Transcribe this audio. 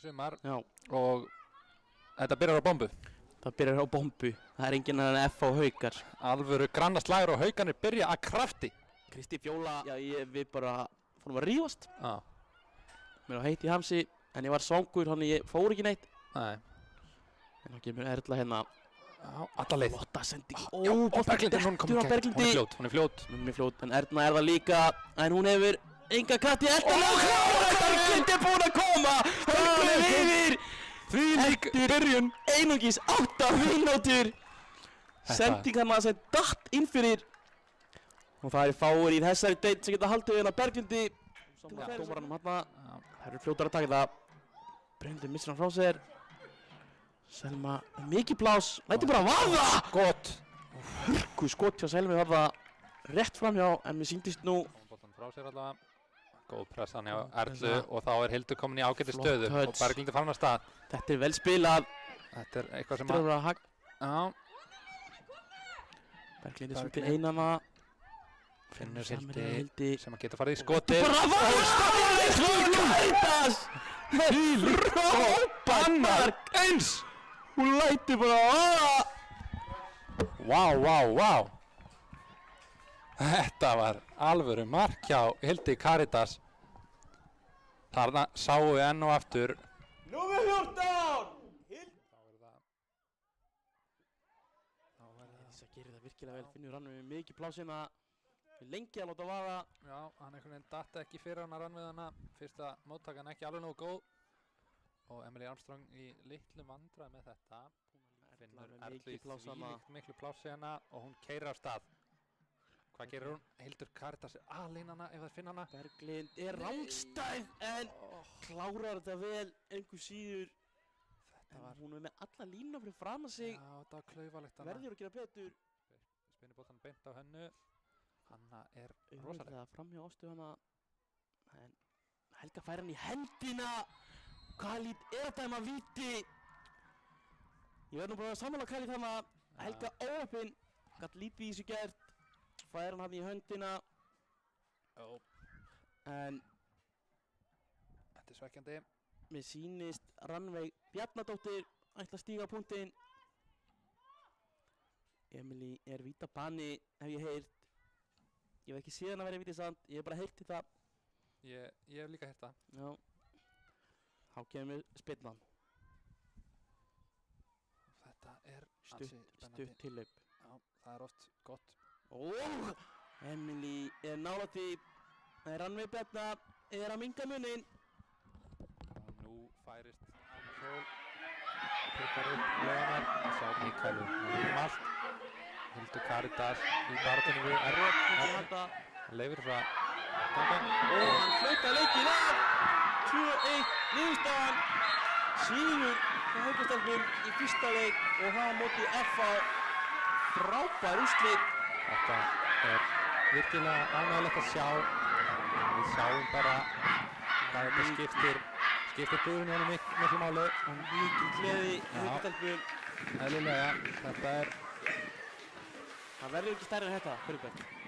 sumar. Já. Og þetta byrjar á bombu. Það byrjar á bombu. Það er enginn annan en F á Haukar. Alvöru grannaslagur og Haukarnir byrja að krafti. Kristi Fjóla, já við bara fórum að rífast. Já. Mér var heitt í hamsi, en ég var svangur, þannig ég fór ekki neitt. Nei. En þá kemur Erla hérna. Já, alla leið. Flotta sending. Já, og Berglindi, hún kom í gegn. Hún er fljót. Hún er fljót, en Erna er það líka, en hún hefur enga kraft í eldan. Berglindi er búin að koma! Haukur er yfir! Þvílík byrjun. Einungis 8 mínútur. Sending hann sem datt inn fyrir. Og það fáir í þessari deild sem geta haldið hérna Berglindi. Dómaranum hérna. Það eru fljótar að taka það. Berglindi missir hann frá sér. Selma mikið plás, lætur bara vaða! Gott! Hörku skot hjá Selmi var það rétt framhjá, en mér sýndist nú... Boltan frá sér allavega. Góð pressan hjá Erlu og þá er Hildur komin í ágæti stöðu og Berglindi farin af stað. Þetta er vel spilað. Þetta er eitthvað sem að... Já. Berglindi svolítið einana. Finnur Hildi sem að geta farið í skoti. Bara vaða! Karitas! Frábært eins! Hún lætur bara Vá. Þetta var alvöru mark hjá Hildi Karitas. Þarna sáum við enn og aftur. Númer 14! Það gerir það virkilega vel. Finnur hann með mikið plásina. Lengi að láta vaða. Já, hann einhvern veginn datt ekki fyrir hann að rann við hana. Fyrsta móttakan ekki alveg nógu góð. Og Emily Armstrong í litlu vandræði með þetta. Finnur Erlu í þvílíkt miklu plássi hana og hún keyrir af stað. Hvað gerir hún? Hildur Karitas er alein hana ef það finna hana. Berglind er rangstæð en klárar þetta vel einhver síður. Hún er með alla línuna fyrir fram að sig. Já, þetta var klaufalegt hana. Verður að gera betur. Spinnir boltan beint á hennu. Hanna er rosaleg. Það framhjá ástu hana. En Helga fær hann í hendina. Khalid er að dæma víti. Ég verð nú bara að sammála Khalid hana. Helga óöppin. Gat lítið í þessu gert. Fær hann í höndina. En þetta er svekkjandi. Mér sýnist Rannveig Bjarnadóttir ætla að stíga punktinn. Emily er vítabani hef ég heyrt. Ég hef ekki séð hann að vera í vítisand. Ég hef bara heyrt þetta. Ég hef líka heyrt það. Já. Þá kemur spillan. Þetta er stutt tillaup. Já, það er oft gott. Emily er nálægt því. Rannveig Bjarna er að minnka muninn. Og nú færist Anna Sól. Pikkar upp lögnar. Að sjá Mikaelu. Allt. Hildur Karitas í barðinu við Erlu. Leifir frá ganga. Og hann flautar leikinn af. 2-1 niðurstaðan. Sigur hjá Haukastelpum í fyrsta leik og það móti FH. Frábær úrslit. Þetta er virkilega ánægilegt að sjá. Við sjáum bara hvað þetta skiptir búinu honum miklu máli. Og mikil gleði í Haukastelpum. Eðlilega, þetta er... Það verður ekki stærri en þetta, Fyrirbjörn.